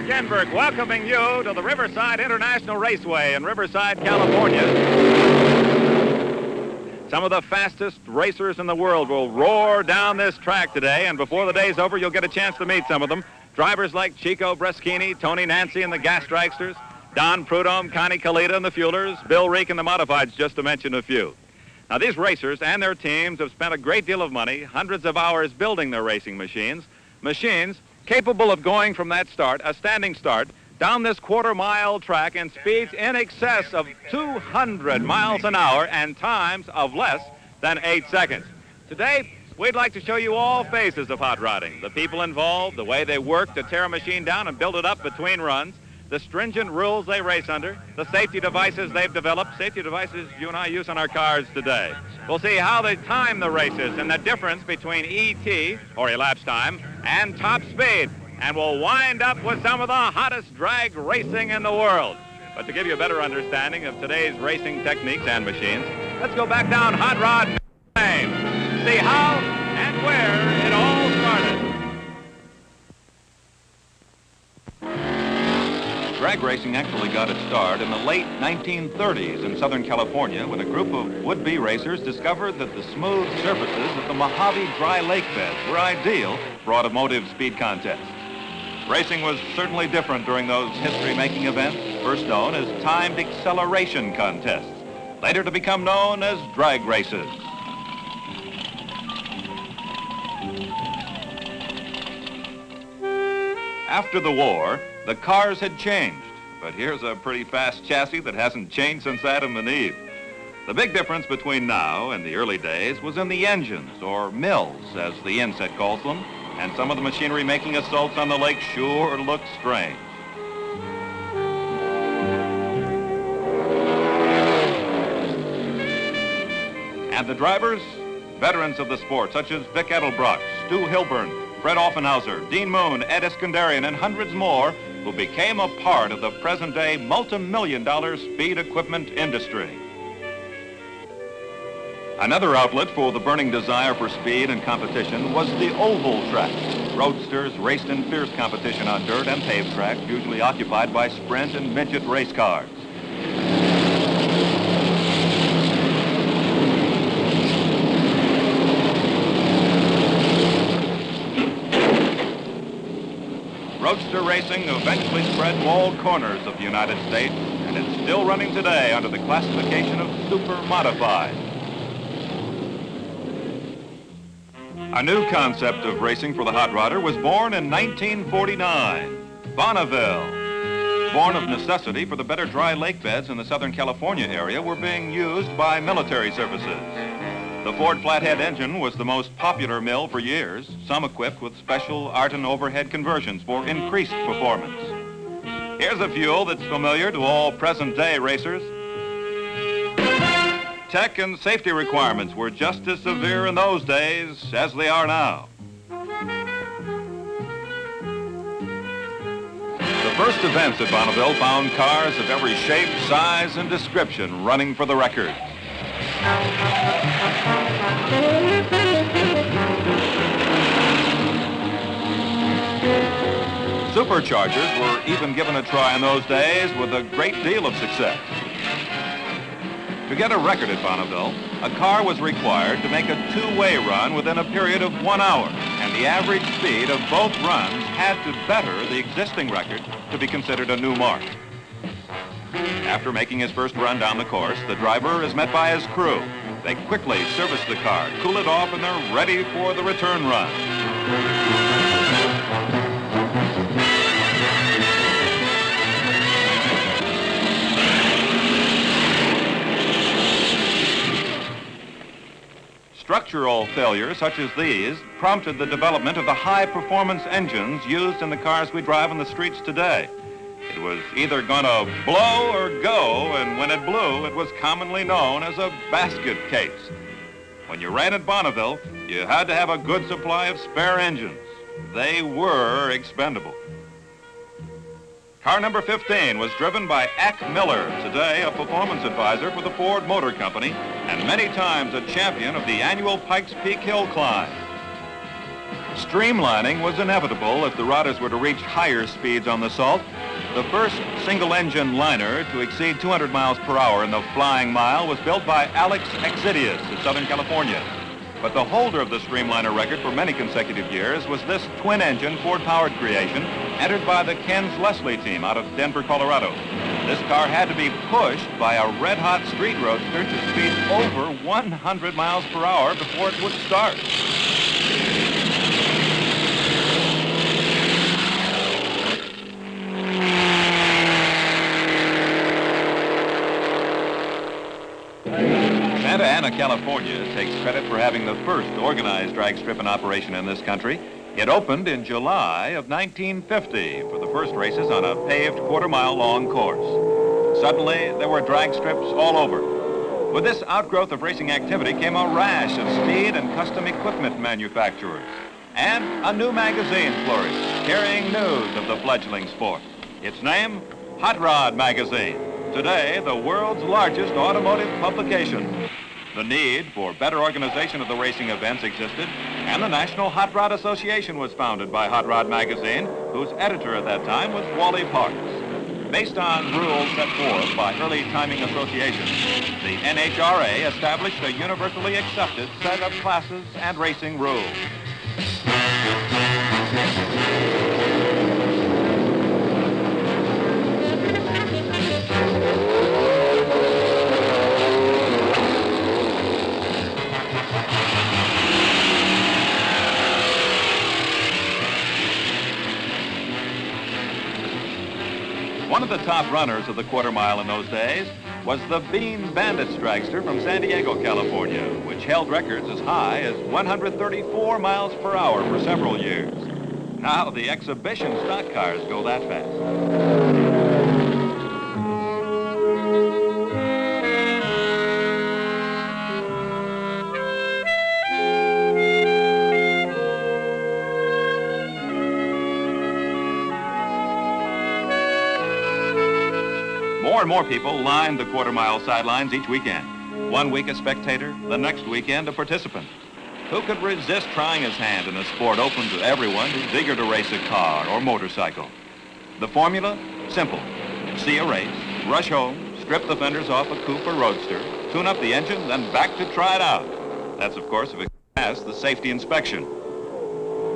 Ginberg welcoming you to the Riverside International Raceway in Riverside, California. Some of the fastest racers in the world will roar down this track today, and before the day's over, you'll get a chance to meet some of them. Drivers like Chico Breschini, Tony Nancy and the Gas Dragsters, Don Prudhomme, Connie Kalita and the Fuelers, Bill Reek and the Modifieds, just to mention a few. Now, these racers and their teams have spent a great deal of money, hundreds of hours building their racing machines capable of going from that start, a standing start, down this quarter-mile track in speeds in excess of 200 miles an hour and times of less than 8 seconds. Today, we'd like to show you all phases of hot rodding, the people involved, the way they work to tear a machine down and build it up between runs, the stringent rules they race under, the safety devices they've developed, safety devices you and I use on our cars today. We'll see how they time the races and the difference between ET, or elapsed time, and top speed. And we'll wind up with some of the hottest drag racing in the world. But to give you a better understanding of today's racing techniques and machines, let's go back down Hot Rod Lane, see how and where it all started. Drag racing actually got its start in the late 1930s in Southern California when a group of would-be racers discovered that the smooth surfaces of the Mojave dry lake beds were ideal for automotive speed contests. Racing was certainly different during those history-making events, first known as timed acceleration contests, later to become known as drag races. After the war, the cars had changed, but here's a pretty fast chassis that hasn't changed since Adam and Eve. The big difference between now and the early days was in the engines, or mills, as the inset calls them, and some of the machinery making assaults on the lake sure look strange. And the drivers? Veterans of the sport, such as Vic Edelbrock, Stu Hilburn, Fred Offenhauser, Dean Moon, Ed Iskandarian, and hundreds more who became a part of the present-day multi-million-dollar speed equipment industry. Another outlet for the burning desire for speed and competition was the oval track. Roadsters raced in fierce competition on dirt and paved tracks, usually occupied by sprint and midget race cars. Roadster racing eventually spread to all corners of the United States, and it's still running today under the classification of super modified. A new concept of racing for the hot rodder was born in 1949, Bonneville. Born of necessity for the better dry lake beds in the Southern California area were being used by military services. The Ford flathead engine was the most popular mill for years, some equipped with special Artin overhead conversions for increased performance. Here's a fuel that's familiar to all present-day racers. Tech and safety requirements were just as severe in those days as they are now. The first events at Bonneville found cars of every shape, size, and description running for the record. Superchargers were even given a try in those days with a great deal of success. To get a record at Bonneville, a car was required to make a two-way run within a period of 1 hour, and the average speed of both runs had to better the existing record to be considered a new mark. After making his first run down the course, the driver is met by his crew. They quickly service the car, cool it off, and they're ready for the return run. Structural failures such as these prompted the development of the high-performance engines used in the cars we drive on the streets today. It was either gonna blow or go, and when it blew, it was commonly known as a basket case. When you ran at Bonneville, you had to have a good supply of spare engines. They were expendable. Car number 15 was driven by Ack Miller, today a performance advisor for the Ford Motor Company, and many times a champion of the annual Pikes Peak Hill climb. Streamlining was inevitable if the Riders were to reach higher speeds on the Salt. The first single-engine liner to exceed 200 miles per hour in the flying mile was built by Alex Exidius of Southern California. But the holder of the Streamliner record for many consecutive years was this twin-engine Ford-powered creation entered by the Ken's Leslie team out of Denver, Colorado. This car had to be pushed by a red-hot street roadster to speeds over 100 miles per hour before it would start. Santa Ana, California takes credit for having the first organized drag strip in operation in this country. It opened in July of 1950 for the first races on a paved quarter-mile long course. Suddenly, there were drag strips all over. With this outgrowth of racing activity came a rash of speed and custom equipment manufacturers. And a new magazine flourished, carrying news of the fledgling sport. Its name, Hot Rod Magazine. Today, the world's largest automotive publication. The need for better organization of the racing events existed, and the National Hot Rod Association was founded by Hot Rod Magazine, whose editor at that time was Wally Parks. Based on rules set forth by early timing associations, the NHRA established a universally accepted set of classes and racing rules. One of the top runners of the quarter mile in those days was the Bean Bandits dragster from San Diego, California, which held records as high as 134 miles per hour for several years. Now the exhibition stock cars go that fast. More and more people lined the quarter-mile sidelines each weekend. One week a spectator, the next weekend a participant. Who could resist trying his hand in a sport open to everyone who's eager to race a car or motorcycle? The formula? Simple. See a race, rush home, strip the fenders off a coupe or roadster, tune up the engine, then back to try it out. That's, of course, if it passed the safety inspection.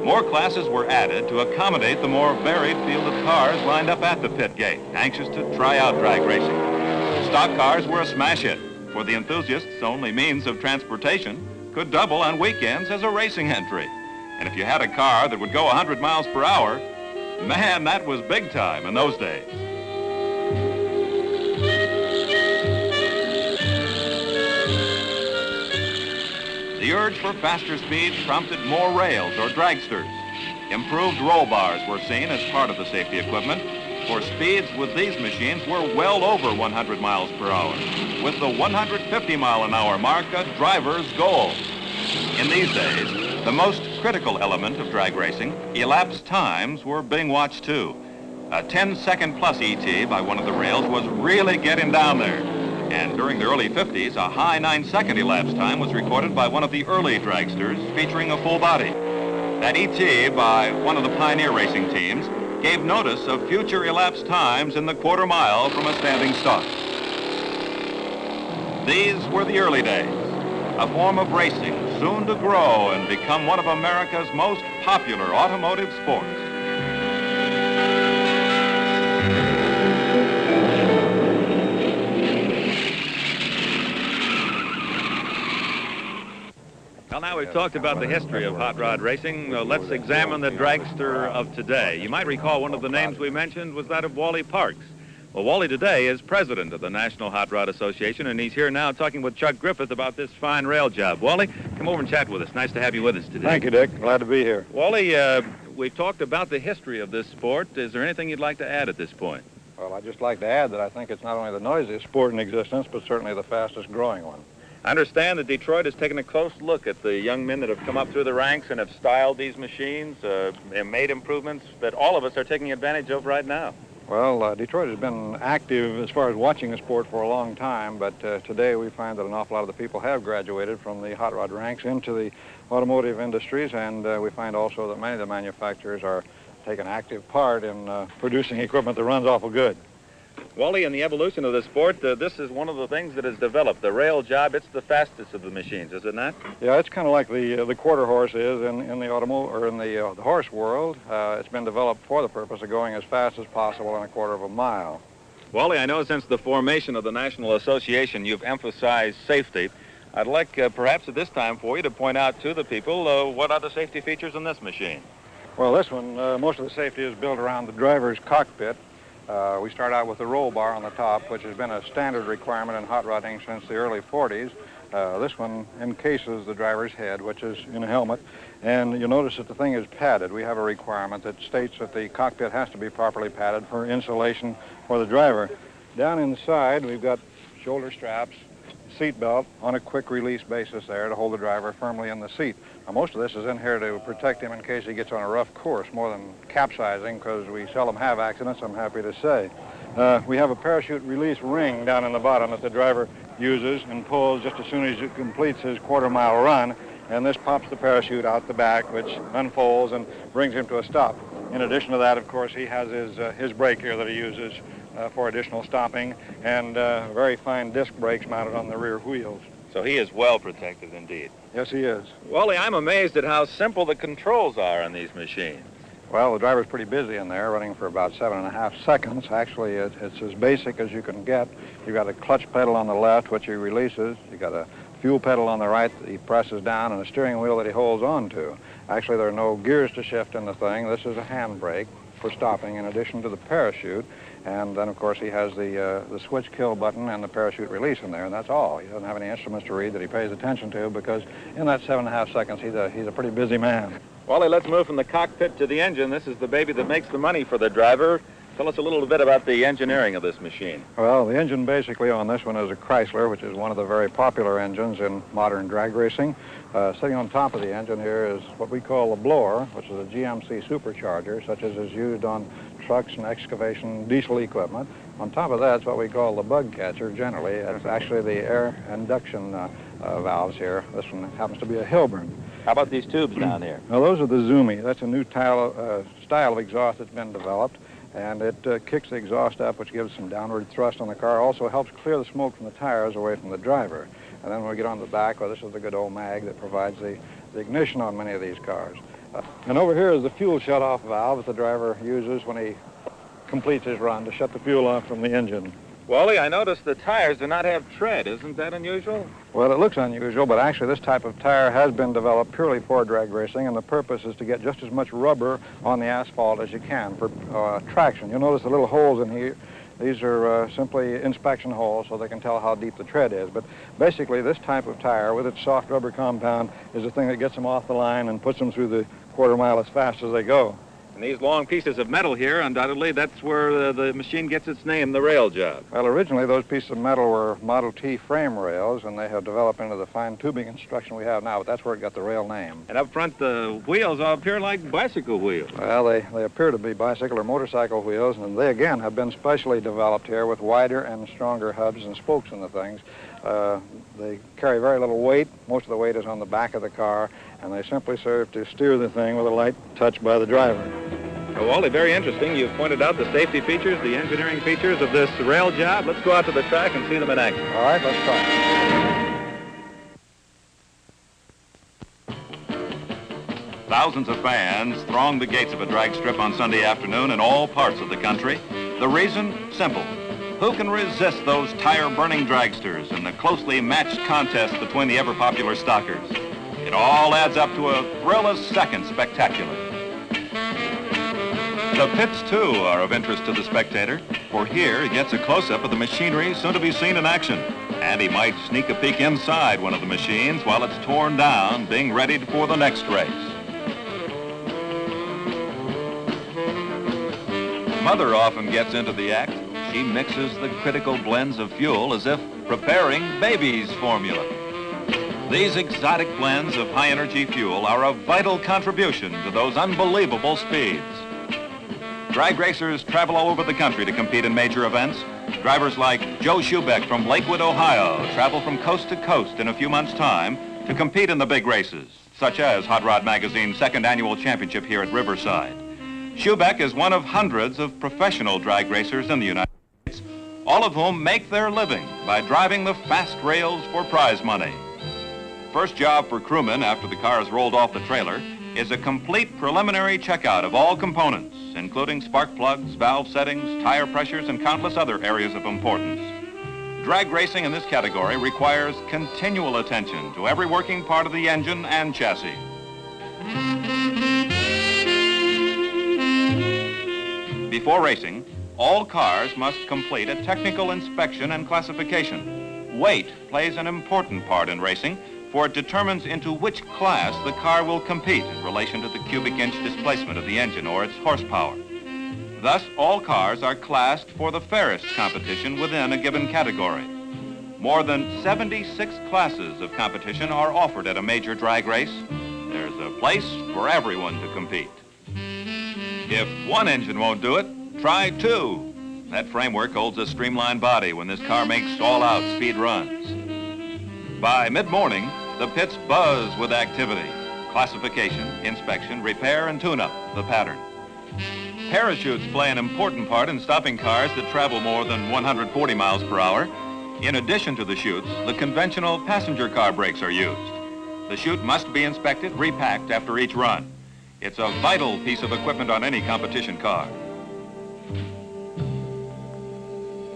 More classes were added to accommodate the more varied field of cars lined up at the pit gate, anxious to try out drag racing. Stock cars were a smash hit. For the enthusiasts, only means of transportation could double on weekends as a racing entry. And if you had a car that would go 100 miles per hour, man, that was big time in those days. The urge for faster speeds prompted more rails or dragsters. Improved roll bars were seen as part of the safety equipment, for speeds with these machines were well over 100 miles per hour, with the 150-mile-an-hour mark a driver's goal. In these days, the most critical element of drag racing, elapsed times, were being watched too. A 10-second plus ET by one of the rails was really getting down there. And during the early 50s, a high 9-second elapsed time was recorded by one of the early dragsters featuring a full body. That ET by one of the pioneer racing teams gave notice of future elapsed times in the quarter mile from a standing start. These were the early days, a form of racing soon to grow and become one of America's most popular automotive sports. Well, now we've talked about the history of hot rod racing. Let's examine the dragster of today. You might recall one of the names we mentioned was that of Wally Parks. Well, Wally today is president of the National Hot Rod Association, and he's here now talking with Chuck Griffith about this fine rail job. Wally, come over and chat with us. Nice to have you with us today. Thank you, Dick. Glad to be here. Wally, we've talked about the history of this sport. Is there anything you'd like to add at this point? Well, I'd just like to add that I think it's not only the noisiest sport in existence, but certainly the fastest growing one. I understand that Detroit has taken a close look at the young men that have come up through the ranks and have styled these machines and made improvements that all of us are taking advantage of right now. Well, Detroit has been active as far as watching the sport for a long time, but today we find that an awful lot of the people have graduated from the hot rod ranks into the automotive industries, and we find also that many of the manufacturers are taking active part in producing equipment that runs awful good. Wally, in the evolution of the sport, this is one of the things that has developed. The rail job, it's the fastest of the machines, is it not? Yeah, it's kind of like the quarter horse is in the the horse world. It's been developed for the purpose of going as fast as possible in a quarter of a mile. Wally, I know since the formation of the National Association, you've emphasized safety. I'd like perhaps at this time for you to point out to the people what are the safety features in this machine. Well, this one, most of the safety is built around the driver's cockpit. We start out with the roll bar on the top, which has been a standard requirement in hot rodding since the early 40s. This one encases the driver's head, which is in a helmet, and you'll notice that the thing is padded. We have a requirement that states that the cockpit has to be properly padded for insulation for the driver. Down inside, we've got shoulder straps, seat belt on a quick release basis there to hold the driver firmly in the seat. Now, most of this is in here to protect him in case he gets on a rough course, more than capsizing, because we seldom have accidents, I'm happy to say. We have a parachute release ring down in the bottom that the driver uses and pulls just as soon as he completes his quarter-mile run, and this pops the parachute out the back, which unfolds and brings him to a stop. In addition to that, of course, he has his brake here that he uses for additional stopping, and very fine disc brakes mounted on the rear wheels. So he is well protected indeed. Yes, he is. Wally, I'm amazed at how simple the controls are on these machines. Well, the driver's pretty busy in there, running for about 7.5 seconds. Actually, it's as basic as you can get. You've got a clutch pedal on the left, which he releases. You've got a fuel pedal on the right that he presses down, and a steering wheel that he holds on to. Actually, there are no gears to shift in the thing. This is a handbrake for stopping in addition to the parachute. And then, of course, he has the switch kill button and the parachute release in there, and that's all. He doesn't have any instruments to read that he pays attention to, because in that 7.5 seconds, he's a pretty busy man. Wally, let's move from the cockpit to the engine. This is the baby that makes the money for the driver. Tell us a little bit about the engineering of this machine. Well, the engine basically on this one is a Chrysler, which is one of the very popular engines in modern drag racing. Sitting on top of the engine here is what we call a blower, which is a GMC supercharger, such as is used on trucks and excavation diesel equipment. On top of that is what we call the bug catcher generally. It's actually the air induction valves here. This one happens to be a Hilburn. How about these tubes down here? Now, those are the Zoomy. That's a new style of exhaust that's been developed, and it kicks the exhaust up, which gives some downward thrust on the car. Also helps clear the smoke from the tires away from the driver. And then when we get on the back, well, this is the good old mag that provides the ignition on many of these cars. And over here is the fuel shut-off valve that the driver uses when he completes his run to shut the fuel off from the engine. Wally, I noticed the tires do not have tread. Isn't that unusual? Well, it looks unusual, but actually this type of tire has been developed purely for drag racing, and the purpose is to get just as much rubber on the asphalt as you can for traction. You'll notice the little holes in here. These are simply inspection holes so they can tell how deep the tread is. But basically, this type of tire with its soft rubber compound is the thing that gets them off the line and puts them through the quarter mile as fast as they go. And these long pieces of metal here, undoubtedly, that's where the machine gets its name, the rail job. Well, originally those pieces of metal were Model T frame rails, and they have developed into the fine tubing construction we have now, but that's where it got the rail name. And up front, the wheels all appear like bicycle wheels. Well, they appear to be bicycle or motorcycle wheels, and they, again, have been specially developed here with wider and stronger hubs and spokes in the things. They carry very little weight. Most of the weight is on the back of the car, and they simply serve to steer the thing with a light touch by the driver. Well, Wally, very interesting. You've pointed out the safety features, the engineering features of this rail job. Let's go out to the track and see them in action. All right, let's try. Thousands of fans throng the gates of a drag strip on Sunday afternoon in all parts of the country. The reason? Simple. Who can resist those tire-burning dragsters in the closely matched contest between the ever-popular stockers? It all adds up to a thrill-a-second spectacular. The pits, too, are of interest to the spectator, for here he gets a close-up of the machinery soon to be seen in action. And he might sneak a peek inside one of the machines while it's torn down, being readied for the next race. Mother often gets into the act. She mixes the critical blends of fuel as if preparing baby's formula. These exotic blends of high-energy fuel are a vital contribution to those unbelievable speeds. Drag racers travel all over the country to compete in major events. Drivers like Joe Schubeck from Lakewood, Ohio, travel from coast to coast in a few months' time to compete in the big races, such as Hot Rod Magazine's second annual championship here at Riverside. Schubeck is one of hundreds of professional drag racers in the United States, all of whom make their living by driving the fast rails for prize money. First job for crewmen after the car is rolled off the trailer is a complete preliminary checkout of all components, including spark plugs, valve settings, tire pressures, and countless other areas of importance. Drag racing in this category requires continual attention to every working part of the engine and chassis. Before racing, all cars must complete a technical inspection and classification. Weight plays an important part in racing, for it determines into which class the car will compete in relation to the cubic inch displacement of the engine or its horsepower. Thus, all cars are classed for the fairest competition within a given category. More than 76 classes of competition are offered at a major drag race. There's a place for everyone to compete. If one engine won't do it, try two. That framework holds a streamlined body when this car makes all-out speed runs. By mid-morning, the pits buzz with activity. Classification, inspection, repair, and tune-up, the pattern. Parachutes play an important part in stopping cars that travel more than 140 miles per hour. In addition to the chutes, the conventional passenger car brakes are used. The chute must be inspected, repacked after each run. It's a vital piece of equipment on any competition car.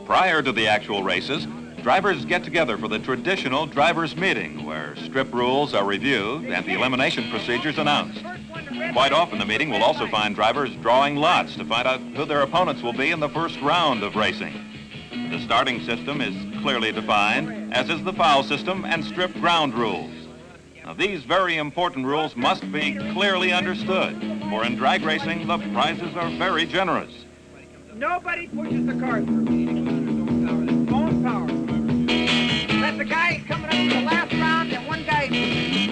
Prior to the actual races, drivers get together for the traditional drivers' meeting, where strip rules are reviewed and the elimination procedures announced. Quite often, the meeting will also find drivers drawing lots to find out who their opponents will be in the first round of racing. The starting system is clearly defined, as is the foul system and strip ground rules. Now, these very important rules must be clearly understood, for in drag racing, the prizes are very generous. Nobody pushes the car through. Own power. Let the guy coming up to the last round and one guy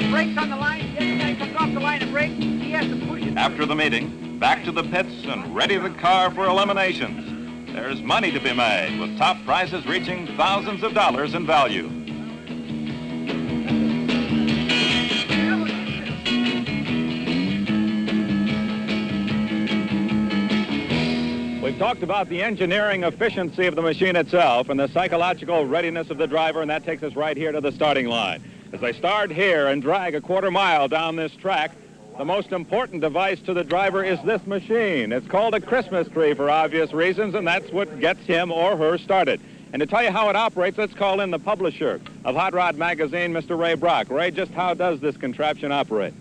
brakes on the line, the other guy comes off the line and brakes, he has to push it. After the meeting, back to the pits and ready the car for eliminations. There's money to be made, with top prizes reaching thousands of dollars in value. We've talked about the engineering efficiency of the machine itself and the psychological readiness of the driver, and that takes us right here to the starting line. As they start here and drag a quarter mile down this track, the most important device to the driver is this machine. It's called a Christmas tree for obvious reasons, and that's what gets him or her started. And to tell you how it operates, let's call in the publisher of Hot Rod Magazine, Mr. Ray Brock. Ray, just how does this contraption operate?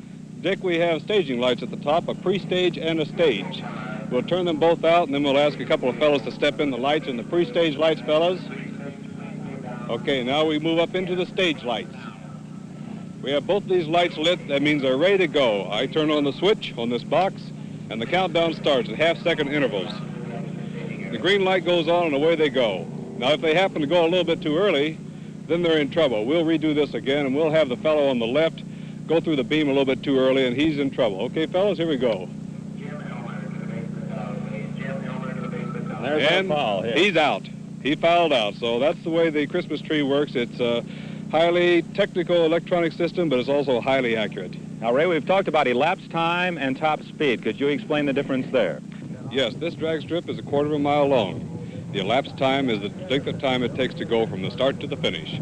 Dick, we have staging lights at the top, a pre-stage and a stage. We'll turn them both out, and then we'll ask a couple of fellows to step in the lights and the pre-stage lights, fellas. Okay, now we move up into the stage lights. We have both these lights lit. That means they're ready to go. I turn on the switch on this box, and the countdown starts at half-second intervals. The green light goes on, and away they go. Now, if they happen to go a little bit too early, then they're in trouble. We'll redo this again, and we'll have the fellow on the left go through the beam a little bit too early, and he's in trouble. Okay, fellas, here we go. There's a foul here. He's out. He fouled out. So that's the way the Christmas tree works. It's a highly technical electronic system, but it's also highly accurate. Now, Ray, we've talked about elapsed time and top speed. Could you explain the difference there? Yes, this drag strip is a quarter of a mile long. The elapsed time is the length of time it takes to go from the start to the finish.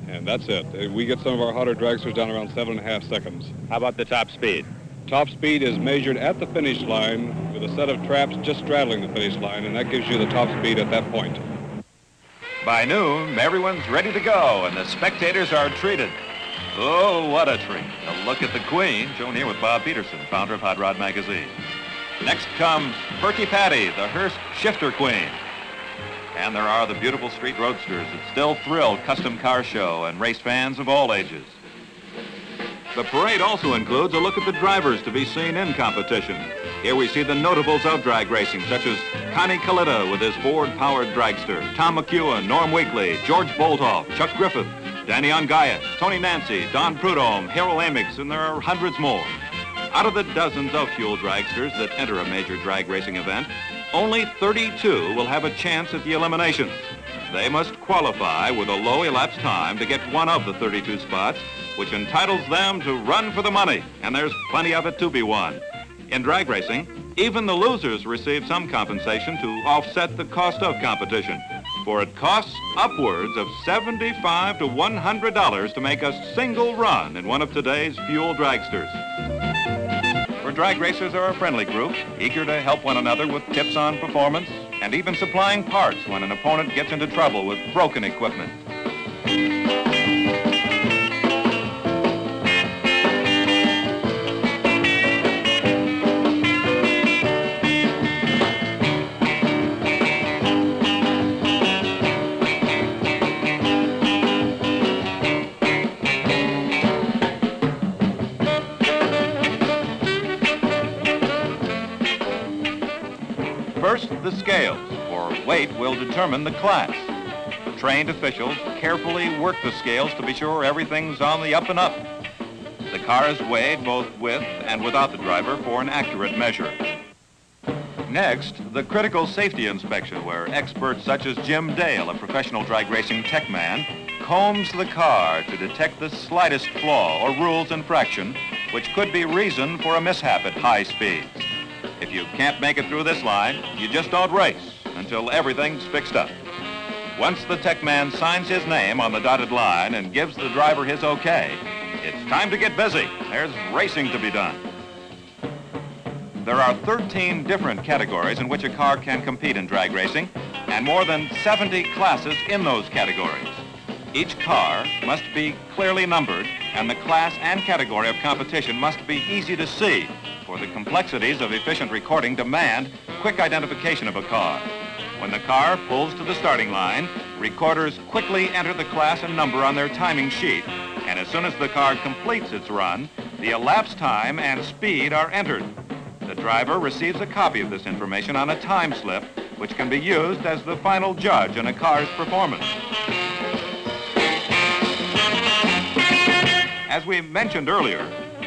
And that's it. We get some of our hotter dragsters down around 7.5 seconds. How about the top speed? Top speed is measured at the finish line with a set of traps just straddling the finish line, and that gives you the top speed at that point. By noon, everyone's ready to go, and the spectators are treated. Oh, what a treat. A look at the Queen, shown here with Bob Peterson, founder of Hot Rod Magazine. Next comes Perky Patty, the Hearst Shifter Queen. And there are the beautiful street roadsters that still thrill custom car show and race fans of all ages. The parade also includes a look at the drivers to be seen in competition. Here we see the notables of drag racing, such as Connie Coletta with his Ford-powered dragster, Tom McEwen, Norm Weekly, George Bolthoff, Chuck Griffith, Danny Ongaius, Tony Nancy, Don Prudhomme, Harold Amix, and there are hundreds more. Out of the dozens of fuel dragsters that enter a major drag racing event, only 32 will have a chance at the eliminations. They must qualify with a low elapsed time to get one of the 32 spots, which entitles them to run for the money, and there's plenty of it to be won. In drag racing, even the losers receive some compensation to offset the cost of competition, for it costs upwards of $75 to $100 to make a single run in one of today's fuel dragsters. For drag racers are a friendly group, eager to help one another with tips on performance and even supplying parts when an opponent gets into trouble with broken equipment. First, the scales, for weight will determine the class. Trained officials carefully work the scales to be sure everything's on the up and up. The car is weighed both with and without the driver for an accurate measure. Next, the critical safety inspection, where experts such as Jim Dale, a professional drag racing tech man, combs the car to detect the slightest flaw or rules infraction, which could be reason for a mishap at high speeds. If you can't make it through this line, you just don't race until everything's fixed up. Once the tech man signs his name on the dotted line and gives the driver his okay, it's time to get busy. There's racing to be done. There are 13 different categories in which a car can compete in drag racing, and more than 70 classes in those categories. Each car must be clearly numbered, and the class and category of competition must be easy to see, for the complexities of efficient recording demand quick identification of a car. When the car pulls to the starting line, recorders quickly enter the class and number on their timing sheet, and as soon as the car completes its run, the elapsed time and speed are entered. The driver receives a copy of this information on a time slip, which can be used as the final judge in a car's performance. As we mentioned earlier,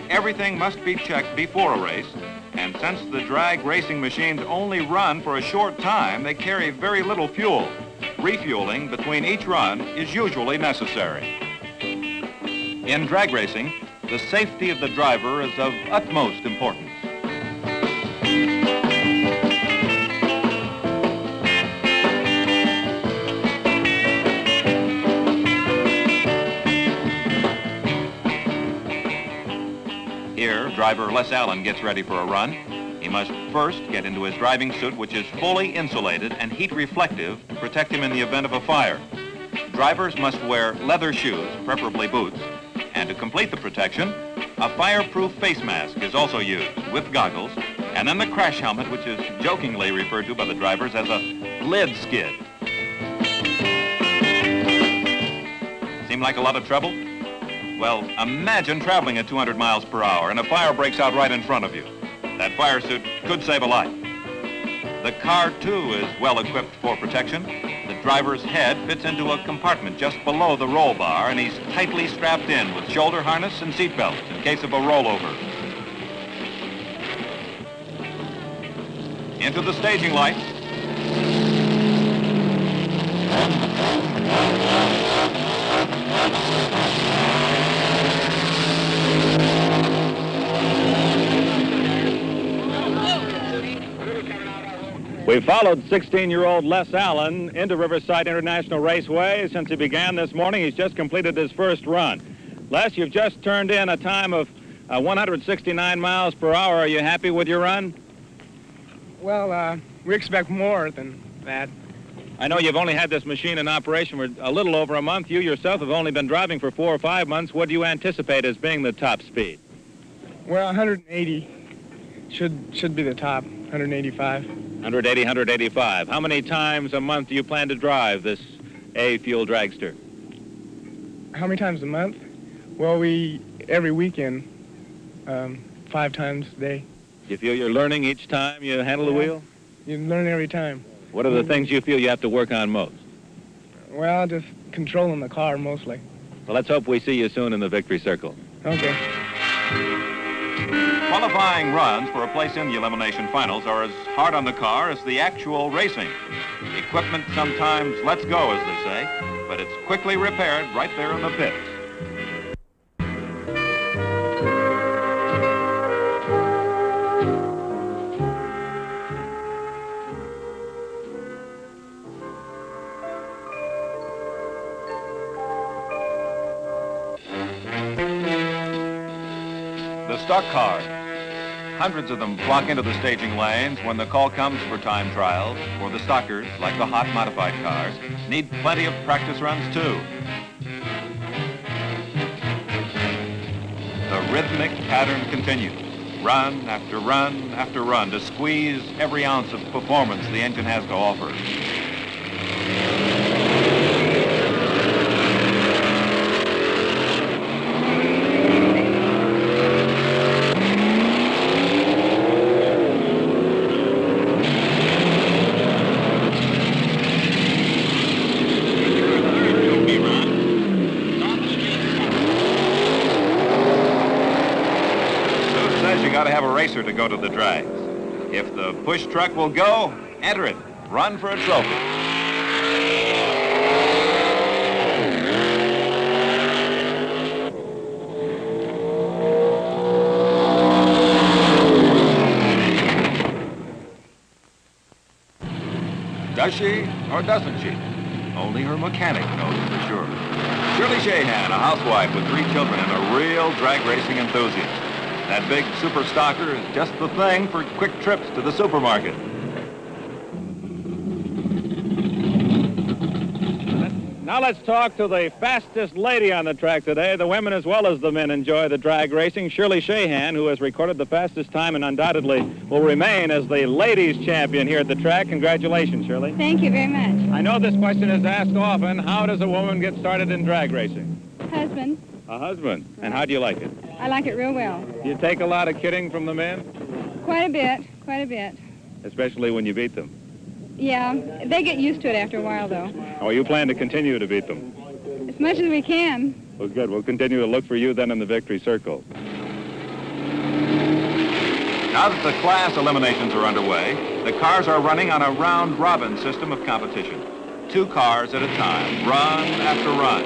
everything must be checked before a race, and since the drag racing machines only run for a short time, they carry very little fuel. Refueling between each run is usually necessary. In drag racing, the safety of the driver is of utmost importance. Here, driver Les Allen gets ready for a run. He must first get into his driving suit, which is fully insulated and heat reflective to protect him in the event of a fire. Drivers must wear leather shoes, preferably boots, and to complete the protection, a fireproof face mask is also used with goggles, and then the crash helmet, which is jokingly referred to by the drivers as a lid skid. Seem like a lot of trouble? Well, imagine traveling at 200 miles per hour and a fire breaks out right in front of you. That fire suit could save a life. The car, too, is well equipped for protection. The driver's head fits into a compartment just below the roll bar, and he's tightly strapped in with shoulder harness and seat belts in case of a rollover. Into the staging lights. We followed 16-year-old Les Allen into Riverside International Raceway. Since he began this morning, he's just completed his first run. Les, you've just turned in a time of 169 miles per hour. Are you happy with your run? Well, we expect more than that. I know you've only had this machine in operation for a little over a month. You yourself have only been driving for 4 or 5 months. What do you anticipate as being the top speed? Well, 180 should be the top, 185. 180, 185. How many times a month do you plan to drive this A-fuel dragster? How many times a month? Well, every weekend, 5 times a day. Do you feel you're learning each time you handle the wheel? You learn every time. What are the things you feel you have to work on most? Well, just controlling the car mostly. Well, let's hope we see you soon in the victory circle. Okay. Qualifying runs for a place in the elimination finals are as hard on the car as the actual racing. Equipment sometimes lets go, as they say, but it's quickly repaired right there in the pits. The stock cars. Hundreds of them flock into the staging lanes when the call comes for time trials, for the stockers, like the hot modified cars, need plenty of practice runs too. The rhythmic pattern continues, run after run after run, to squeeze every ounce of performance the engine has to offer. Got to have a racer to go to the drags. If the push truck will go, enter it. Run for a trophy. Does she or doesn't she? Only her mechanic knows for sure. Shirley Shahan, a housewife with 3 children and a real drag racing enthusiast. That big super stocker is just the thing for quick trips to the supermarket. Now let's talk to the fastest lady on the track today. The women as well as the men enjoy the drag racing. Shirley Shahan, who has recorded the fastest time and undoubtedly will remain as the ladies' champion here at the track. Congratulations, Shirley. Thank you very much. I know this question is asked often. How does a woman get started in drag racing? Husband. A husband. And how do you like it? I like it real well. Do you take a lot of kidding from the men? Quite a bit. Especially when you beat them. Yeah, they get used to it after a while, though. Or you plan to continue to beat them? As much as we can. Well, good. We'll continue to look for you then in the victory circle. Now that the class eliminations are underway, the cars are running on a round-robin system of competition. 2 cars at a time, run after run.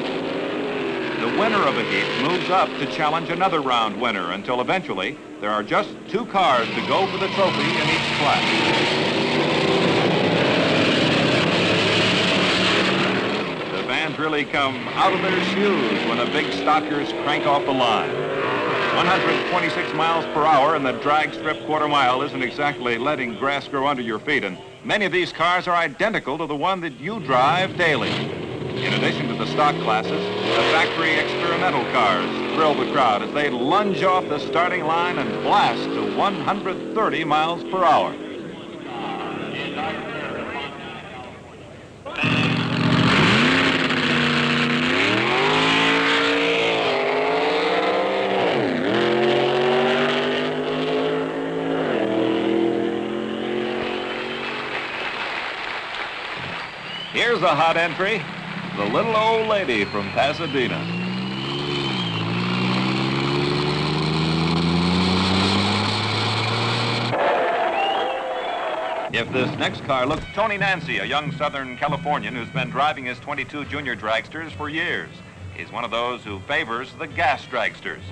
The winner of a heat moves up to challenge another round winner until eventually there are just 2 cars to go for the trophy in each class. The fans really come out of their shoes when the big stockers crank off the line. 126 miles per hour in the drag strip quarter mile isn't exactly letting grass grow under your feet, and many of these cars are identical to the one that you drive daily. In addition to the stock classes, the factory experimental cars thrill the crowd as they lunge off the starting line and blast to 130 miles per hour. Here's a hot entry. The little old lady from Pasadena. If this next car looks... Tony Nancy, a young Southern Californian who's been driving his 22 junior dragsters for years. He's one of those who favors the gas dragsters.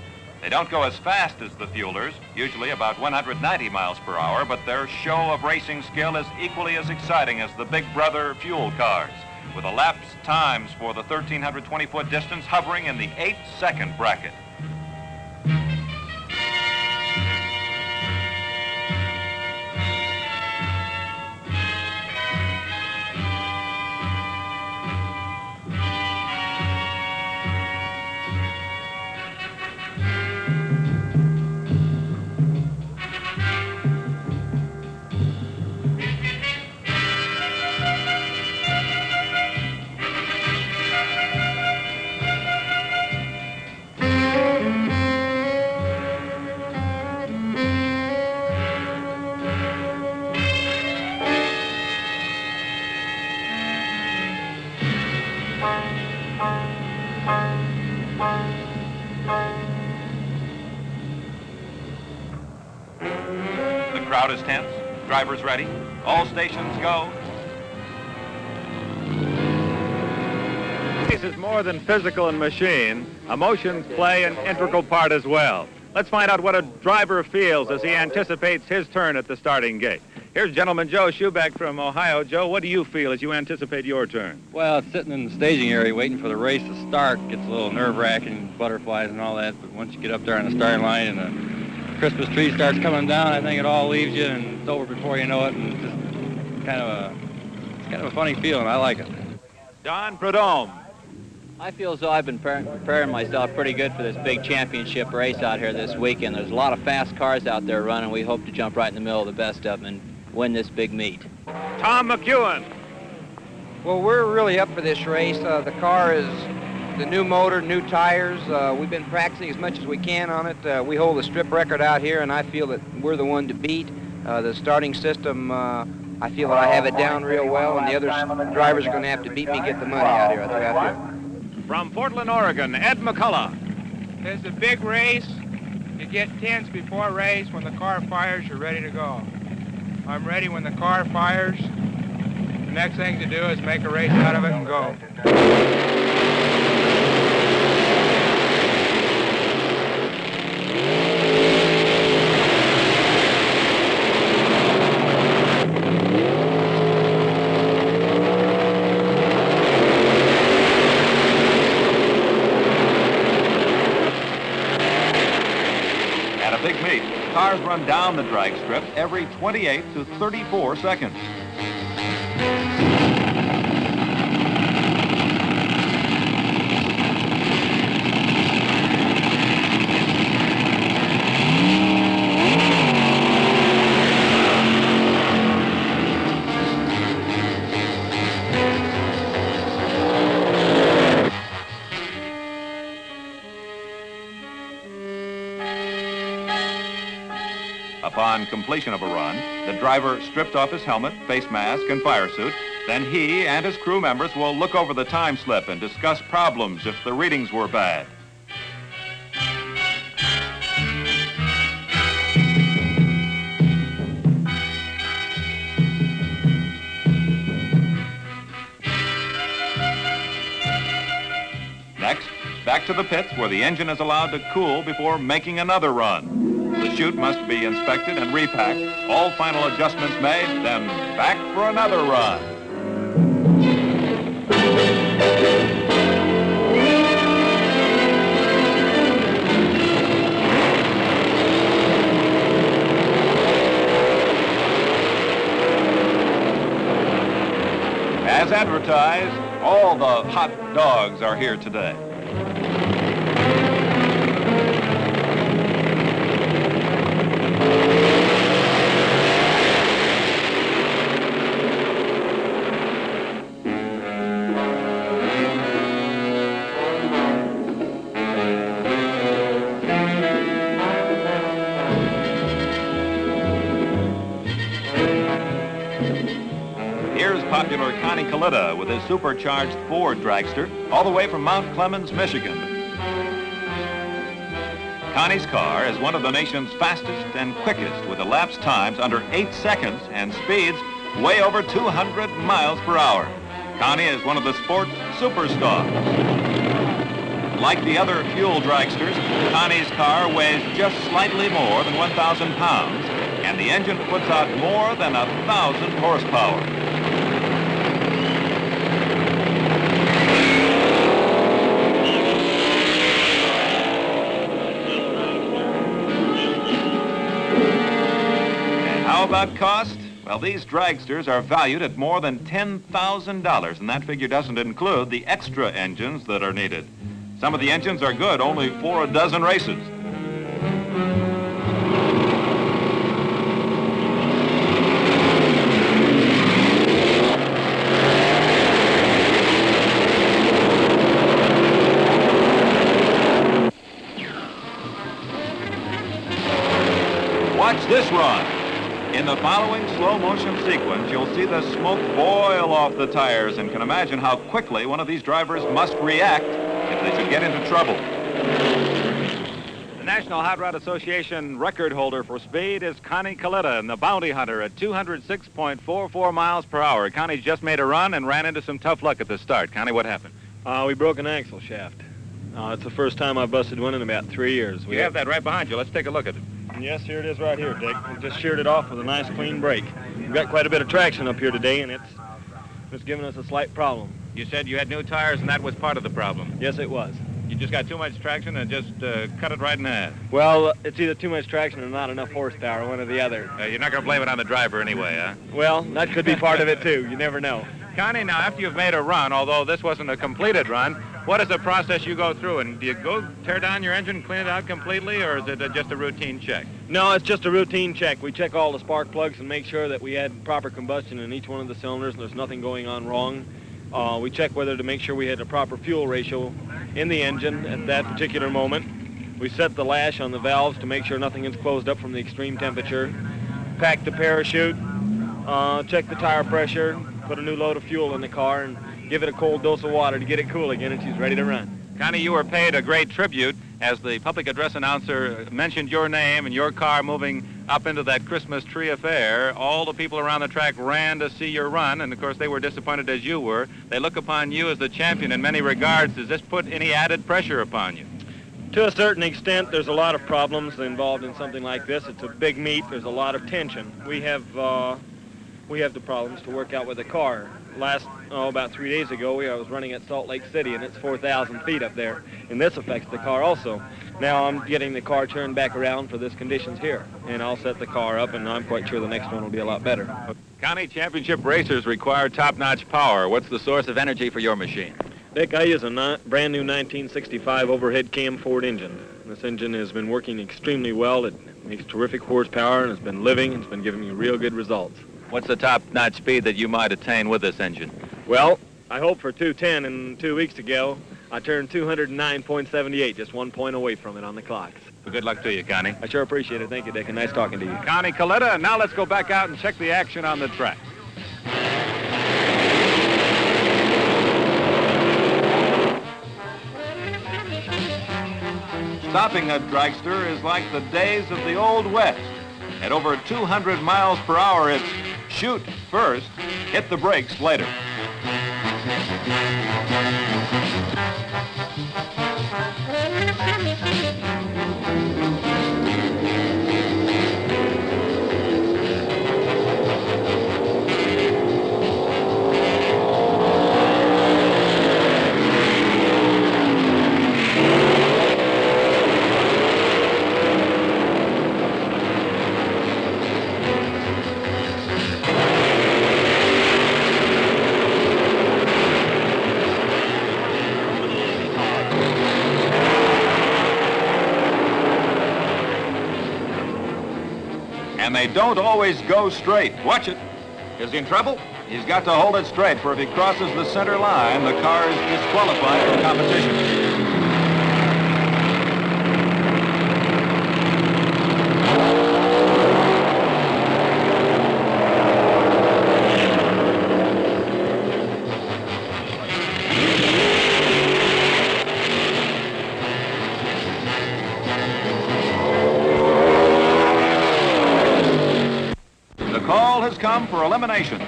They don't go as fast as the fuelers, usually about 190 miles per hour, but their show of racing skill is equally as exciting as the Big Brother fuel cars, with elapsed times for the 1,320-foot distance hovering in the 8-second bracket. Crowd is tense. Drivers ready. All stations go. This is more than physical and machine. Emotions play an integral part as well. Let's find out what a driver feels as he anticipates his turn at the starting gate. Here's Gentleman Joe Schubeck from Ohio. Joe, what do you feel as you anticipate your turn? Well, sitting in the staging area waiting for the race to start gets a little nerve-wracking, butterflies and all that, but once you get up there on the starting line and the Christmas tree starts coming down, I think it all leaves you and it's over before you know it, and it's just kind of a funny feeling. I like it. Don Prudhomme. I feel as though I've been preparing myself pretty good for this big championship race out here this weekend. There's a lot of fast cars out there running. We hope to jump right in the middle of the best of them and win this big meet. Tom McEwen. Well, we're really up for this race. The car is the new motor, new tires. We've been practicing as much as we can on it. We hold a strip record out here, and I feel that we're the one to beat. The starting system, I feel that I have it down real well, and the other drivers are going to have to beat me, get the money out here. That's what I feel. From Portland, Oregon, Ed McCullough. It's a big race. You get tense before a race. When the car fires, you're ready to go. I'm ready when the car fires. The next thing to do is make a race out of it and go. Big meet. Cars run down the drag strip every 28 to 34 seconds. Upon completion of a run, the driver stripped off his helmet, face mask, and fire suit. Then he and his crew members will look over the time slip and discuss problems if the readings were bad. Next, back to the pits where the engine is allowed to cool before making another run. The chute must be inspected and repacked, all final adjustments made, then back for another run. As advertised, all the hot dogs are here today. Popular Connie Kalita with his supercharged Ford dragster all the way from Mount Clemens, Michigan. Connie's car is one of the nation's fastest and quickest with elapsed times under 8 seconds and speeds way over 200 miles per hour. Connie is one of the sport's superstars. Like the other fuel dragsters, Connie's car weighs just slightly more than 1,000 pounds, and the engine puts out more than 1,000 horsepower. How about cost? Well, these dragsters are valued at more than $10,000, and that figure doesn't include the extra engines that are needed. Some of the engines are good only for a dozen races. Watch this run. In the following slow-motion sequence, you'll see the smoke boil off the tires and can imagine how quickly one of these drivers must react if they should get into trouble. National Hot Rod Association record holder for speed is Connie Coletta in the Bounty Hunter at 206.44 miles per hour. Connie just made a run and ran into some tough luck at the start. Connie, what happened? We broke an axle shaft. It's the first time I've busted one in about 3 years. We have that right behind you. Let's take a look at it. Yes, here it is right here, Dick. We just sheared it off with a nice clean brake. We've got quite a bit of traction up here today, and it's giving us a slight problem. You said you had new tires, and that was part of the problem. Yes, it was. You just got too much traction and just cut it right in half. Well, it's either too much traction or not enough horsepower, one or the other. You're not going to blame it on the driver anyway, huh? Well, that could be part of it, too. You never know. Connie, now, after you've made a run, although this wasn't a completed run, what is the process you go through? And do you go tear down your engine, clean it out completely, or is it just a routine check? No, it's just a routine check. We check all the spark plugs and make sure that we had proper combustion in each one of the cylinders and there's nothing going on wrong. We check whether to make sure we had a proper fuel ratio in the engine at that particular moment. We set the lash on the valves to make sure nothing is closed up from the extreme temperature. Pack the parachute, check the tire pressure, put a new load of fuel in the car, and give it a cold dose of water to get it cool again, and she's ready to run. Connie, you were paid a great tribute as the public address announcer mentioned your name and your car moving up into that Christmas tree affair. All the people around the track ran to see your run, and of course they were disappointed as you were. They look upon you as the champion in many regards. Does this put any added pressure upon you? To a certain extent, there's a lot of problems involved in something like this. It's a big meet. There's a lot of tension. We have the problems to work out with the car. About 3 days ago, I was running at Salt Lake City, and it's 4,000 feet up there, and this affects the car also. Now I'm getting the car turned back around for this conditions here, and I'll set the car up, and I'm quite sure the next one will be a lot better. Connie, championship racers require top-notch power. What's the source of energy for your machine? Dick, I use a brand new 1965 overhead cam Ford engine. This engine has been working extremely well. It makes terrific horsepower, and it's been living, and it's been giving me real good results. What's the top-notch speed that you might attain with this engine? Well, I hope for 210, and 2 weeks ago, I turned 209.78, just 1 point away from it on the clocks. Well, good luck to you, Connie. I sure appreciate it. Thank you, Dick, and nice talking to you. Connie Coletta, and now let's go back out and check the action on the track. Stopping a dragster is like the days of the Old West. At over 200 miles per hour, it's shoot first, hit the brakes later. And they don't always go straight. Watch it. Is he in trouble? He's got to hold it straight, for if he crosses the center line, the car is disqualified from competition. Has come for eliminations.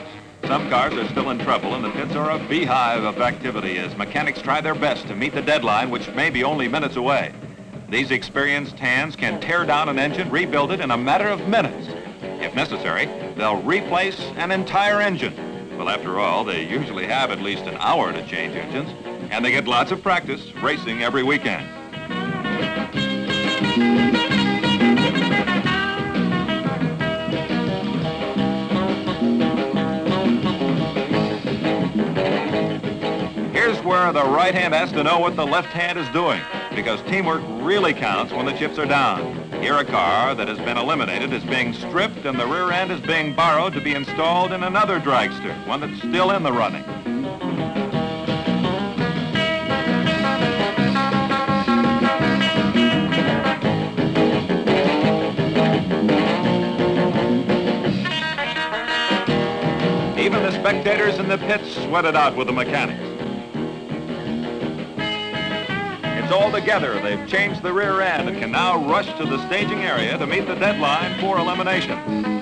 Some cars are still in trouble, and the pits are a beehive of activity as mechanics try their best to meet the deadline, which may be only minutes away. These experienced hands can tear down an engine, rebuild it in a matter of minutes. If necessary, they'll replace an entire engine. Well, after all, they usually have at least an hour to change engines, and they get lots of practice racing every weekend. Where the right hand has to know what the left hand is doing, because teamwork really counts when the chips are down. Here a car that has been eliminated is being stripped, and the rear end is being borrowed to be installed in another dragster, one that's still in the running. Even the spectators in the pits sweat it out with the mechanics. drivers all together. They've changed the rear end and can now rush to the staging area to meet the deadline for elimination.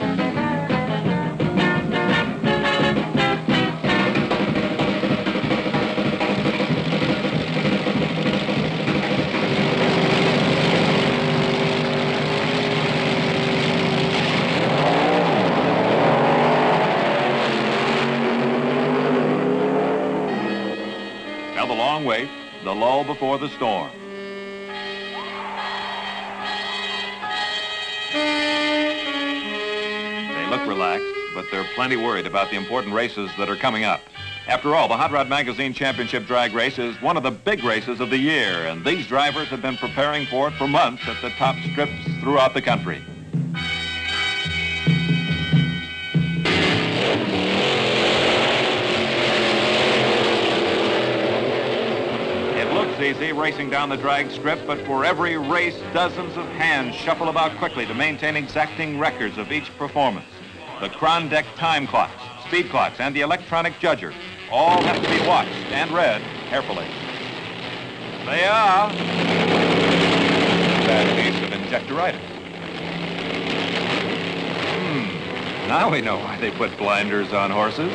The long wait, the lull before the storm. They look relaxed, but they're plenty worried about the important races that are coming up. After all, the Hot Rod Magazine Championship Drag Race is one of the big races of the year, and these drivers have been preparing for it for months at the top strips throughout the country. Easy racing down the drag strip, but for every race, dozens of hands shuffle about quickly to maintain exacting records of each performance. The Cron Deck time clocks, speed clocks, and the electronic judger all have to be watched and read carefully. They are bad case of injectoritis. Now we know why they put blinders on horses.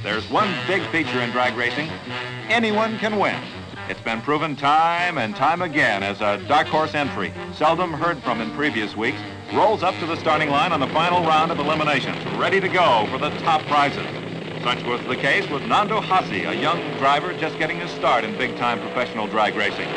There's one big feature in drag racing. Anyone can win. It's been proven time and time again as a dark horse entry, seldom heard from in previous weeks, rolls up to the starting line on the final round of eliminations, ready to go for the top prizes. Such was the case with Nando Hassi, a young driver just getting his start in big-time professional drag racing.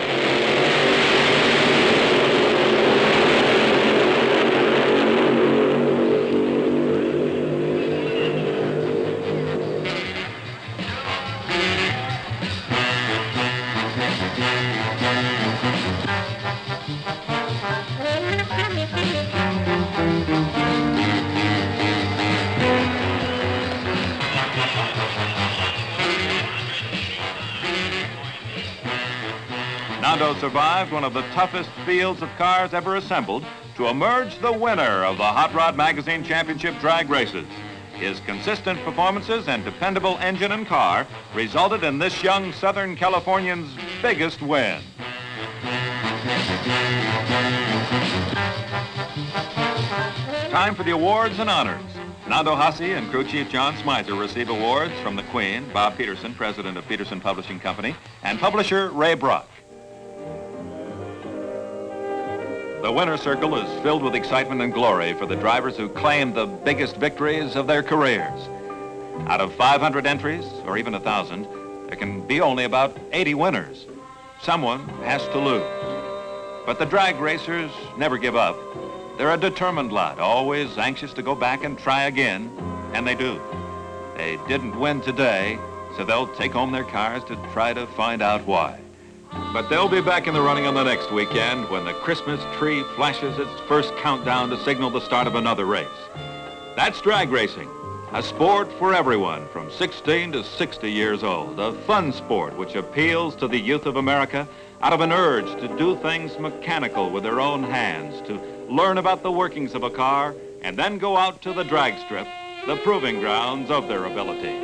Nando survived one of the toughest fields of cars ever assembled to emerge the winner of the Hot Rod Magazine Championship drag races. His consistent performances and dependable engine and car resulted in this young Southern Californian's biggest win. Time for the awards and honors. Nando Hassi and crew chief John Smizer receive awards from the Queen, Bob Peterson, president of Peterson Publishing Company, and publisher Ray Brock. The winner's circle is filled with excitement and glory for the drivers who claimed the biggest victories of their careers. Out of 500 entries, or even 1,000, there can be only about 80 winners. Someone has to lose. But the drag racers never give up. They're a determined lot, always anxious to go back and try again, and they do. They didn't win today, so they'll take home their cars to try to find out why. But they'll be back in the running on the next weekend when the Christmas tree flashes its first countdown to signal the start of another race. That's drag racing, a sport for everyone from 16 to 60 years old, a fun sport which appeals to the youth of America out of an urge to do things mechanical with their own hands, to learn about the workings of a car, and then go out to the drag strip, the proving grounds of their ability.